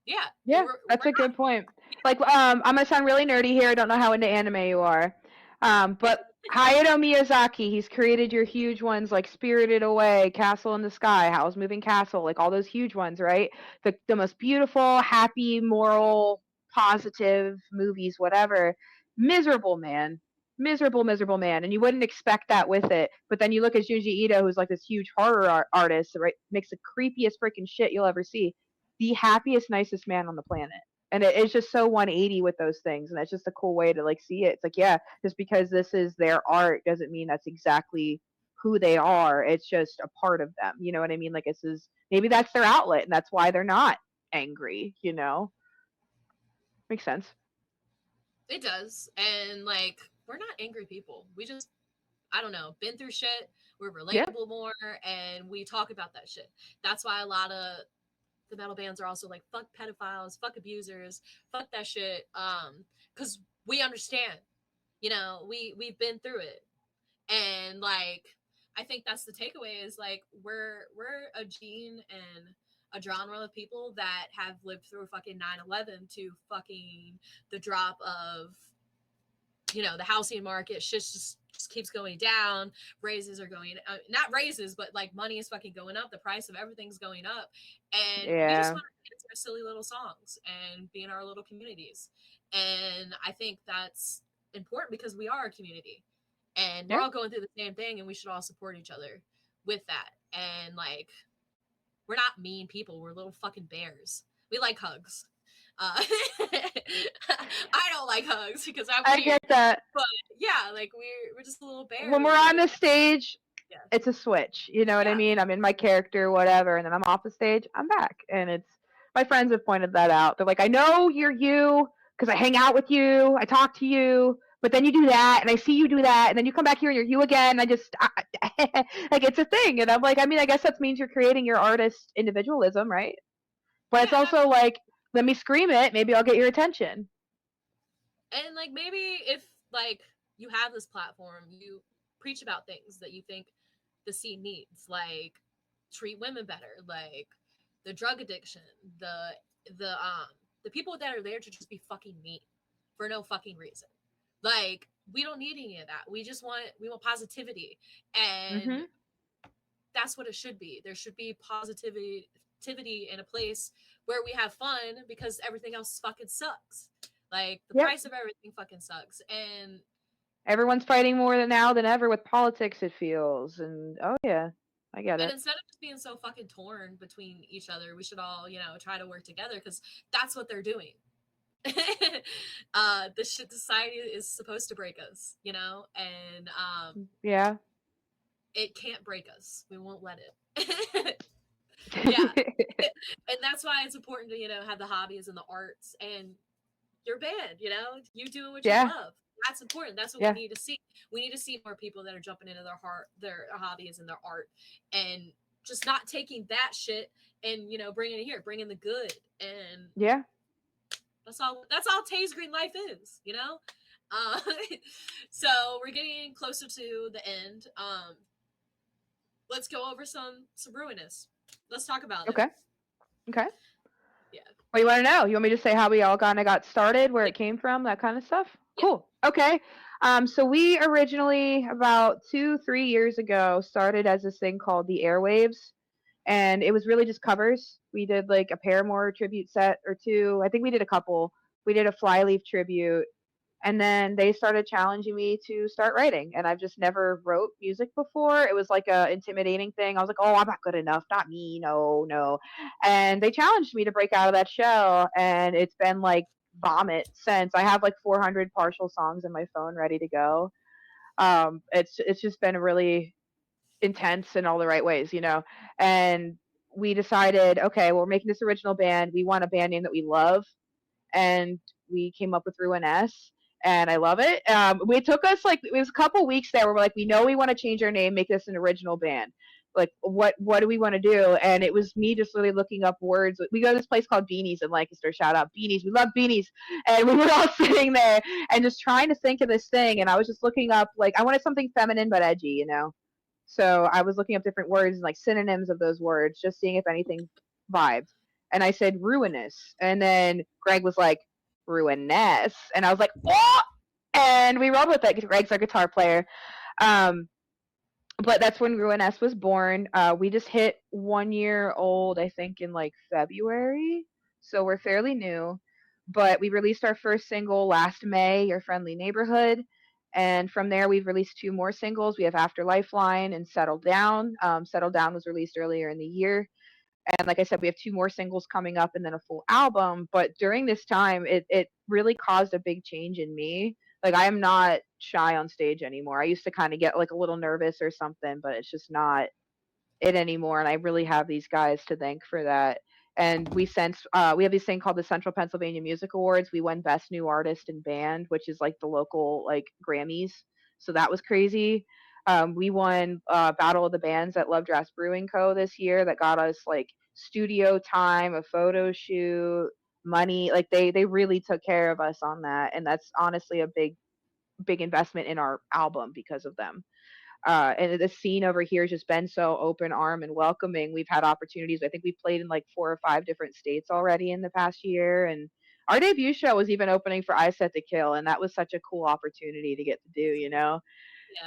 Yeah, Yeah, that's we're a good point. Like, I'm gonna sound really nerdy here. I don't know how into anime you are, but Hayao Miyazaki, he's created your huge ones like Spirited Away, Castle in the Sky, Howl's Moving Castle, like all those huge ones, right? The most beautiful, happy, moral, positive movies, whatever. Miserable man, miserable man, and you wouldn't expect that with it. But then you look at Junji Ito, who's like this huge horror artist, right? Makes the creepiest freaking shit you'll ever see. The happiest, nicest man on the planet. And it's just so 180 with those things, and that's just a cool way to like see it. It's like, yeah, just because this is their art doesn't mean that's exactly who they are. It's just a part of them. You know what I mean? Like, this is maybe that's their outlet, and that's why they're not angry. You know, makes sense. It does. And like we're not angry people. We just, I don't know, been through shit. We're Yeah, relatable more and we talk about that shit. That's why a lot of the metal bands are also like fuck pedophiles, fuck abusers, fuck that shit. Cuz we understand. You know, we've been through it. And like I think that's the takeaway is like we're a gene and a genre of people that have lived through fucking 9/11 to fucking the drop of, you know, the housing market. Shit just keeps going down. Raises are going, not raises, but like money is fucking going up. The price of everything's going up, and we just yeah, want to dance our silly little songs and be in our little communities. And I think that's important because we are a community, and we're yeah. all going through the same thing, and we should all support each other with that. And like, we're not mean people. We're little fucking bears. We like hugs. I don't like hugs because I'm I weird. get that. But yeah, like we're just a little bear. When we're on the stage, Yeah. it's a switch. You know what I Yeah. mean? I'm in my character, whatever, and then I'm off the stage, I'm back. And it's my friends have pointed that out. They're like, I know you're you because I hang out with you, I talk to you, but then you do that, and I see you do that, and then you come back here and you're you again. Like it's a thing, and I'm like, I mean, I guess that means you're creating your artist individualism, right? But it's Yeah. also like, let me scream it, maybe I'll get your attention. And like maybe if like you have this platform, you preach about things that you think the scene needs, like treat women better, like the drug addiction, the people that are there to just be fucking mean for no fucking reason. Like we don't need any of that. We want positivity, and Hmm. that's what it should be. There should be positivity in a place where we have fun because everything else fucking sucks. Like the Yep. price of everything fucking sucks. And Everyone's fighting more than now than ever with politics, it feels. And oh yeah, I get it. instead of just being so fucking torn between each other, we should all, you know, try to work together because that's what they're doing. This shit society is supposed to break us, you know, and Yeah. it can't break us. We won't let it. Yeah. and that's why it's important to have the hobbies and the arts and your band. You doing what you Yeah, love. That's important. That's what we yeah, need to see. We need to see more people that are jumping into their hobbies and their art, and just not taking that shit and bringing it here, bringing the good. And yeah. that's all Taysgreenlife is. uh, so we're getting closer to the end. Let's go over some Ruiness. Let's talk about it. Okay, okay. Yeah. What do you want to know? You want me to say how we all kind of got started, where Yeah. it came from, that kind of stuff? Yeah. Cool. Okay. So we originally, about 2, 3 years ago, started as this thing called the Airwaves, and it was really just covers. We did like a Paramore tribute set or two. I think we did a couple. We did a Flyleaf tribute, and then they started challenging me to start writing, and I've just never wrote music before. It was like a intimidating thing. I was like, oh, I'm not good enough, not me, no, no. And they challenged me to break out of that shell, and it's been like vomit since. I have like 400 partial songs in my phone ready to go. It's just been really intense in all the right ways, and we decided, okay, well, we're making this original band, we want a band name that we love, and we came up with Ruiness, and I love it. It took us like, it was a couple weeks there where we're like, we know we want to change our name, make this an original band. Like, what do we want to do? And it was me just really looking up words. We go to this place called Beanies in Lancaster. Shout out Beanies. We love Beanies. And we were all sitting there and just trying to think of this thing. And I was just looking up, like, I wanted something feminine but edgy. So I was looking up different words and like synonyms of those words, just seeing if anything vibed. And I said ruinous. And then Greg was like, Ruiness. And I was like, oh! And we rolled with it. Greg's our guitar player. Um, but that's when Ruiness was born. We just hit 1 year old, I think, in like February. So we're fairly new. But we released our first single last May, Your Friendly Neighborhood. And from there, we've released 2 more singles. We have After Lifeline and Settle Down. Settle Down was released earlier in the year. And like I said, we have 2 more singles coming up and then a full album. But during this time, it really caused a big change in me. Like, I am not shy on stage anymore. I used to kind of get like a little nervous or something, but it's just not it anymore. And I really have these guys to thank for that. And we have this thing called the Central Pennsylvania Music Awards. We won Best New Artist and Band, which is like the local like Grammys. So that was crazy. We won Battle of the Bands at Love Drafts Brewing Co. this year. That got us like studio time, a photo shoot, money. Like they really took care of us on that, and that's honestly a big investment in our album because of them. And the scene over here has just been so open arm and welcoming. We've had opportunities. I think we've played in like 4 or 5 different states already in the past year. And our debut show was even opening for I Set to Kill. And that was such a cool opportunity to get to do. Yeah.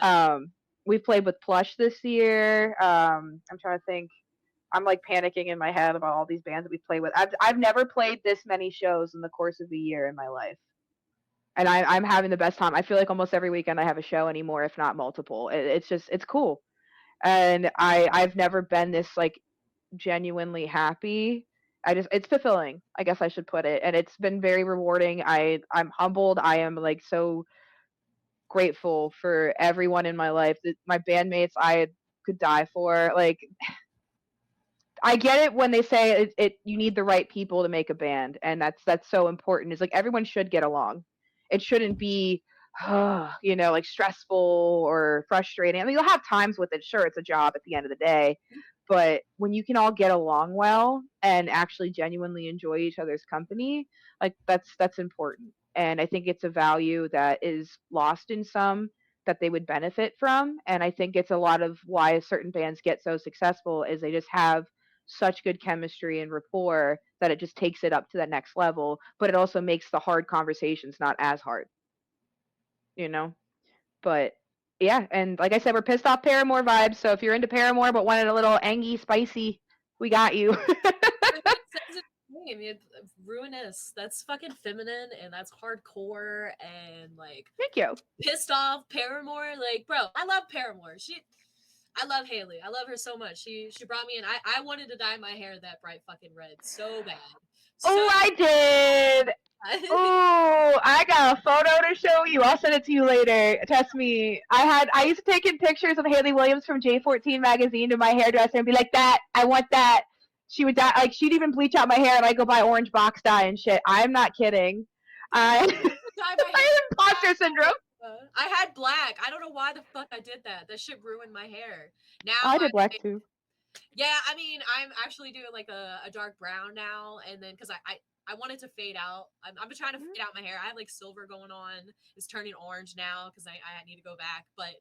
Um, we've played with Plush this year. I'm trying to think. I'm like panicking in my head about all these bands that we've played with. I've never played this many shows in the course of a year in my life, and I'm having the best time. I feel like almost every weekend I have a show anymore, if not multiple. It's cool, and I've never been this like genuinely happy. It's fulfilling, I guess I should put it, and it's been very rewarding. I'm humbled. I am like so grateful for everyone in my life. My bandmates I could die for. Like, I get it when they say you need the right people to make a band, and that's so important. It's like everyone should get along. It shouldn't be like stressful or frustrating. I mean, you'll have times with it. Sure, it's a job at the end of the day, but when you can all get along well and actually genuinely enjoy each other's company, like that's important. And I think it's a value that is lost in some that they would benefit from. And I think it's a lot of why certain bands get so successful is they just have such good chemistry and rapport that it just takes it up to that next level, but it also makes the hard conversations not as hard, you know? But yeah, and like I said, we're pissed off Paramore vibes. So if you're into Paramore but wanted a little angy, spicy, we got you. I mean, it says it in the name. Ruinous. That's fucking feminine and that's hardcore and like Thank you. pissed off Paramore. Like, bro, I love Paramore. I love Haley. I love her so much. She brought me in. I wanted to dye my hair that bright fucking red so bad. Oh, I did. Oh, I got a photo to show you. I'll send it to you later. Trust me. I used to take in pictures of Haley Williams from J14 magazine to my hairdresser and be like, that, I want that. She would dye, like, she'd even bleach out my hair, and I go buy orange box dye and shit. I'm not kidding. I Dye my I hair. have imposter syndrome. I had black. I don't know why the fuck I did that. That shit ruined my hair. Now I did black too. yeah, I mean, I'm actually doing like a dark brown now, and then because I wanted to fade out. I've been trying to fade out my hair. I have like silver going on. It's turning orange now because I need to go back. But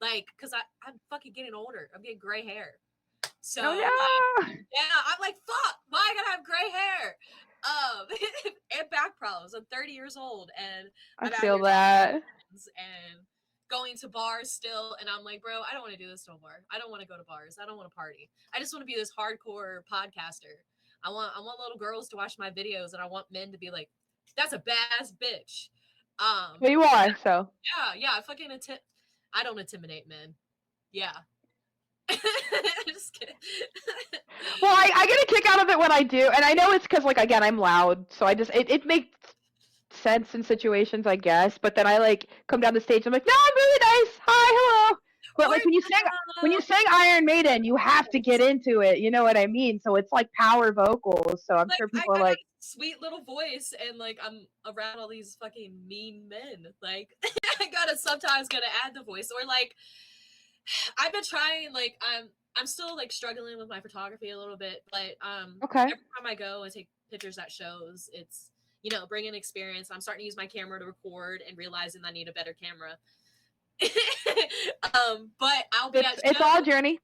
like, because I'm fucking getting older. I'm getting gray hair. So Oh like, no. yeah, I'm like, fuck, why I gotta have gray hair? And back problems. I'm 30 years old and I I'm out feel here that. and going to bars still, and I'm like, bro, I don't want to do this no more. I don't want to go to bars. I don't want to party. I just want to be this hardcore podcaster. I want little girls to watch my videos, and I want men to be like, that's a badass bitch. Well, you are, so. Yeah, I fucking I don't intimidate men. Yeah. Just kidding. Well, I get a kick out of it when I do, and I know it's because, like, again, I'm loud, so it makes sense in situations, I guess. But then I like come down the stage, I'm like, no, I'm really nice. Hi, hello. But like when you sing Iron Maiden, you have to get into it. You know what I mean? So it's like power vocals. So I'm like sure I people are got like, a sweet little voice, and like I'm around all these fucking mean men. Like I gotta sometimes gotta add the voice, or like I've been trying. Like I'm still like struggling with my photography a little bit, but okay, every time I go and take pictures at shows, it's bringing experience. I'm starting to use my camera to record and realizing I need a better camera. But I'll be at it's all a shows. journey.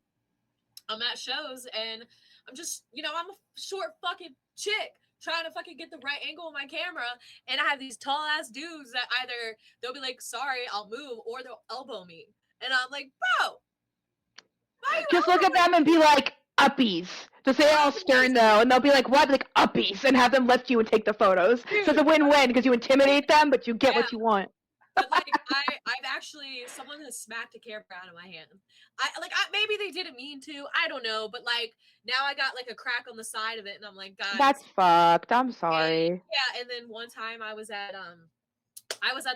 I'm at shows and I'm just, I'm a short fucking chick trying to fucking get the right angle on my camera. And I have these tall ass dudes that either they'll be like, sorry, I'll move, or they'll elbow me. And I'm like, bro, why are Just you look at elbowing them and me? be like, uppies. Just say it all stern though, and they'll be like, what? Like uppies, and have them lift you and take the photos. So it's a Dude, win-win because you intimidate them, but you get yeah. what you want. But like I've actually someone has smacked a camera out of my hand. Maybe they didn't mean to. I don't know. But like now I got like a crack on the side of it, and I'm like, guys. That's fucked. I'm And sorry. yeah, and then one time I was at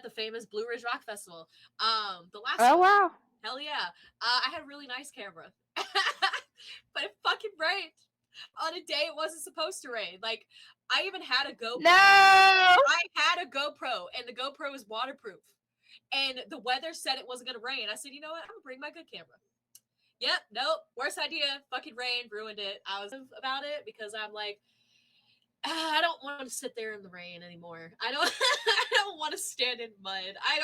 the famous Blue Ridge Rock Festival. The last Oh one. wow. Hell yeah. I had a really nice camera. But it fucking rained on a day it wasn't supposed to rain. Like I even had a GoPro. No. I had a GoPro and the GoPro was waterproof. And the weather said it wasn't gonna rain. I said, you know what? I'm gonna bring my good camera. Yep, nope. Worst idea. Fucking rain, ruined it. I was about it because I'm like, I don't want to sit there in the rain anymore. I don't I don't want to stand in mud. I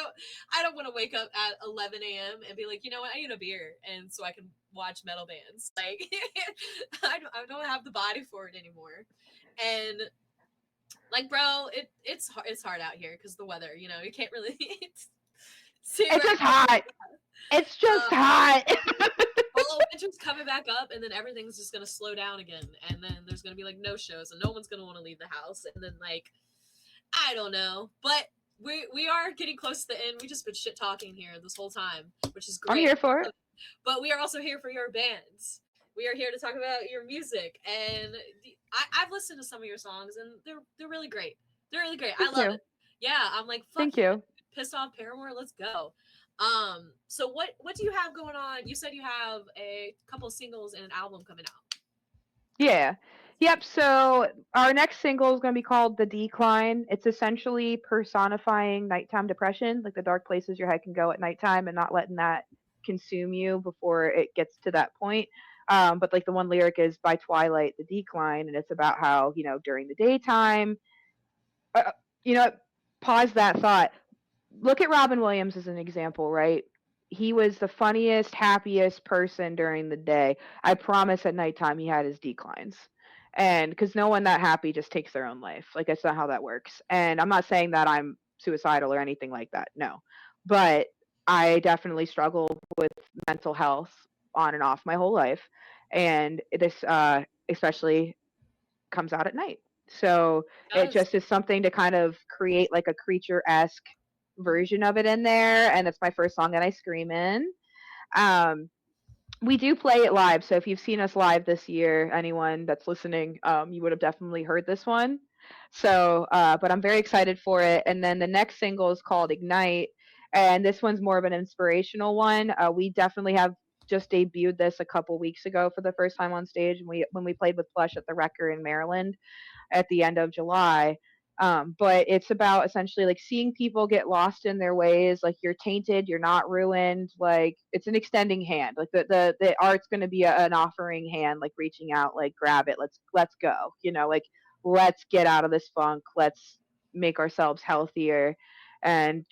don't want to wake up at 11 a.m. and be like, you know what, I need a beer and so I can watch metal bands. Like I don't have the body for it anymore. And like bro, it's hard out here because the weather, you can't really see It's just hot. It's just hot. well, winter's coming back up, and then everything's just gonna slow down again, and then there's gonna be like no shows, and no one's gonna want to leave the house, and then like I don't know, but we are getting close to the end. We just been shit talking here this whole time, which is great. I'm here for it. But we are also here for your bands. We are here to talk about your music, and I've listened to some of your songs, and they're really great. They're really great. Thank I love you. it. Yeah, I'm like fuck Thank yeah, you. pissed off Paramore. Let's go. So what do you have going on? You said you have a couple singles and an album coming out. Yeah. Yep. So our next single is going to be called The Decline. It's essentially personifying nighttime depression, like the dark places your head can go at nighttime and not letting that consume you before it gets to that point. But like the one lyric is by twilight, the decline. And it's about how, during the daytime, uh, you know, pause that thought. Look at Robin Williams as an example, right? He was the funniest, happiest person during the day. I promise at nighttime he had his declines. And because no one that happy just takes their own life. Like, that's not how that works. And I'm not saying that I'm suicidal or anything like that. No. But I definitely struggled with mental health on and off my whole life. And this especially comes out at night. So it Does just is something to kind of create like a creature esque version of it in there. And it's my first song that I scream in. Um, we do play it live. So if you've seen us live this year, anyone that's listening, you would have definitely heard this one. So, but I'm very excited for it. And then the next single is called Ignite. And this one's more of an inspirational one. We definitely have just debuted this a couple weeks ago for the first time on stage, when we played with Plush at the Wrecker in Maryland at the end of July. But it's about essentially like seeing people get lost in their ways. Like, you're tainted, you're not ruined. Like, it's an extending hand. Like, the art's going to be an offering hand, like reaching out, like, grab it. Let's go. Like, let's get out of this funk. Let's make ourselves healthier, and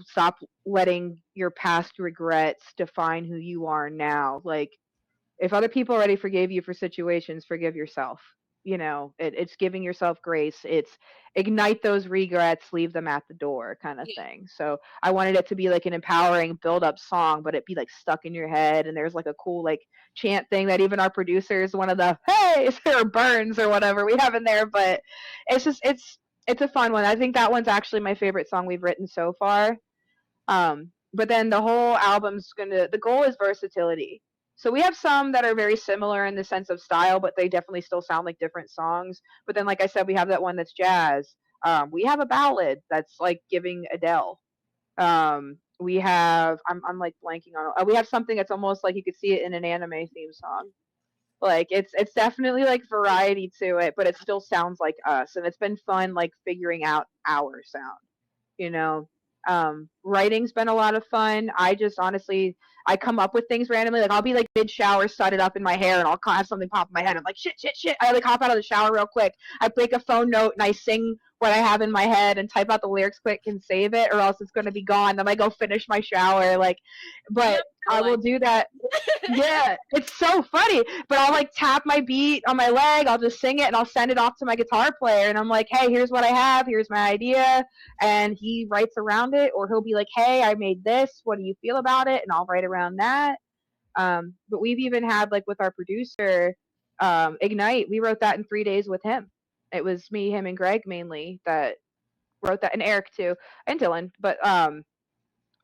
stop letting your past regrets define who you are now. Like, if other people already forgave you for situations, forgive yourself. It's giving yourself grace. It's ignite those regrets, leave them at the door, kind of Yeah. thing. So I wanted it to be like an empowering build up song, but it be like stuck in your head. And there's like a cool like chant thing that even our producers, one of the hey or burns or whatever we have in there. But it's a fun one. I think that one's actually my favorite song we've written so far. But then the whole album's the goal is versatility. So we have some that are very similar in the sense of style, but they definitely still sound like different songs. But then, like I said, we have that one that's jazz. We have a ballad that's like giving Adele. We have I'm like blanking on. We have something that's almost like you could see it in an anime theme song. Like, it's definitely like variety to it, but it still sounds like us, and it's been fun like figuring out our sound. You know, writing's been a lot of fun. I just honestly, I come up with things randomly. Like, I'll be like mid shower, set it up in my hair, and I'll have something pop in my head. I'm like, shit. I like hop out of the shower real quick. I make a phone note and I sing what I have in my head and type out the lyrics quick and save it, or else it's gonna be gone. Then I go finish my shower. Like, but I will do that. Yeah, it's so funny. But I'll like tap my beat on my leg, I'll just sing it, and I'll send it off to my guitar player, and I'm like, hey, here's what I have, here's my idea. And he writes around it, or he'll be like, hey, I made this, what do you feel about it? And I'll write around that. But we've even had, like, with our producer, Ignite, we wrote that in 3 days with him. It was me, him, and Greg mainly that wrote that, and Eric too, and Dylan. But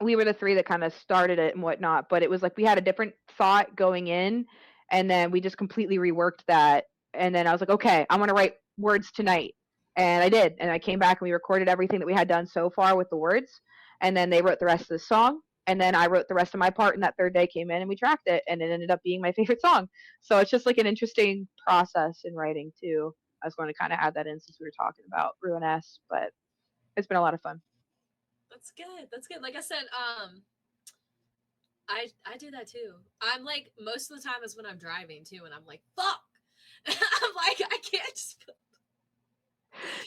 we were the three that kind of started it and whatnot. But it was like we had a different thought going in, and then we just completely reworked that. And then I was like, okay, I'm gonna write words tonight, and I did. And I came back and we recorded everything that we had done so far with the words, and then they wrote the rest of the song. And then I wrote the rest of my part, and that third day came in and we tracked it, and it ended up being my favorite song. So it's just like an interesting process in writing too. I was going to kind of add that in since we were talking about Ruiness, but it's been a lot of fun. That's good. That's good. Like I said, I do that too. I'm like, most of the time is when I'm driving too, and I'm like, fuck. I'm like, I can't just.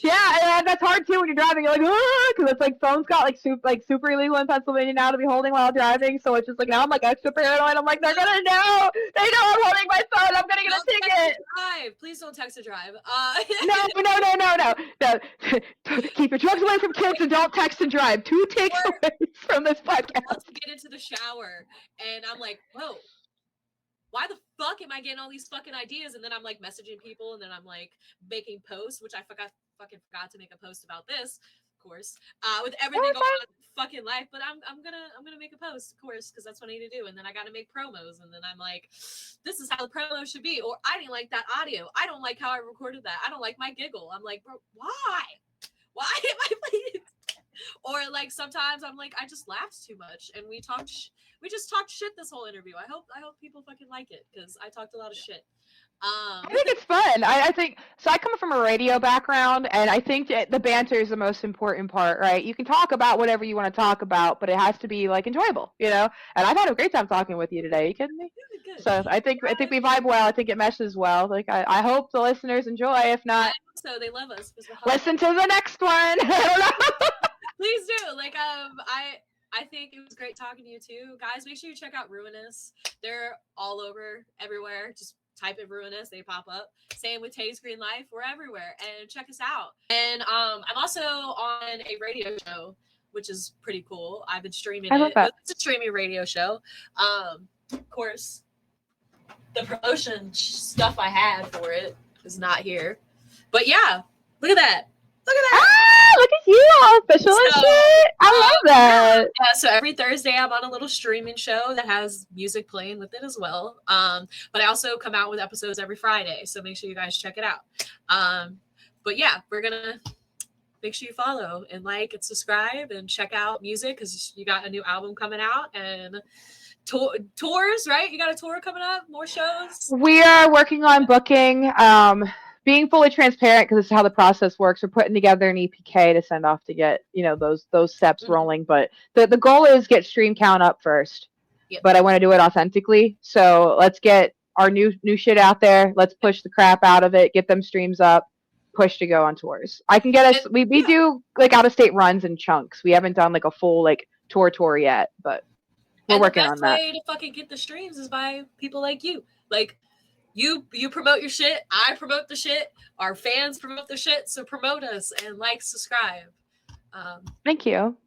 Yeah, and that's hard too when you're driving. You're like, because it's like phones got like super illegal in Pennsylvania now to be holding while driving. So it's just like now I'm like extra paranoid. I'm like, they're gonna know. They know I'm holding my phone. I'm gonna get a ticket. Drive. Please don't text or drive. No. Keep your drugs away from kids and don't text and drive. Two takeaways from this podcast. Let's get into the shower, and I'm like, whoa. Why the fuck am I getting all these fucking ideas? And then I'm like messaging people, and then I'm like making posts, which I fucking forgot to make a post about this, of course, with everything going on in fucking life. But I'm gonna make a post, of course, because that's what I need to do. And then I gotta make promos, and then I'm like, this is how the promo should be. Or I didn't like that audio. I don't like how I recorded that. I don't like my giggle. I'm like, bro, why? Why am I playing? Or like sometimes I'm like, I just laughed too much, and we just talked shit this whole interview. I hope people fucking like it, because I talked a lot of shit. I think it's fun. I think so. I come from a radio background, and I think that the banter is the most important part, right? You can talk about whatever you want to talk about, but it has to be like enjoyable, And I've had a great time talking with you today. Are you kidding me? Good. So I think we vibe well. I think it meshes well. Like I hope the listeners enjoy. If not, so they love us. Listen to the next one. Please do. Like I think it was great talking to you too, guys. Make sure you check out Ruiness. They're all over, everywhere. Just type in Ruiness, they pop up. Same with Taysgreenlife. We're everywhere, and check us out. And I'm also on a radio show, which is pretty cool. I've been streaming it. It's a streaming radio show. Of course, the promotion stuff I had for it is not here, but yeah, look at that. Look at that. Ah, look at you, all official and shit. I love that. Yeah, so every Thursday I'm on a little streaming show that has music playing with it as well. But I also come out with episodes every Friday, so make sure you guys check it out. But yeah, we're gonna make sure you follow and like and subscribe and check out music because you got a new album coming out and tours, right? You got a tour coming up, more shows. We are working on booking. Being fully transparent, because this is how the process works. We're putting together an EPK to send off to get those steps Mm-hmm. rolling. But the goal is get stream count up first. Yep. But I want to do it authentically. So let's get our new shit out there. Let's push the crap out of it. Get them streams up. Push to go on tours. I can get us. And, We do like out of state runs in chunks. We haven't done like a full like tour yet, but we're and the working best on that. way to fucking get the streams is by people like you. Like you promote your shit, I promote the shit, our fans promote the shit, so promote us and like, subscribe. Thank you.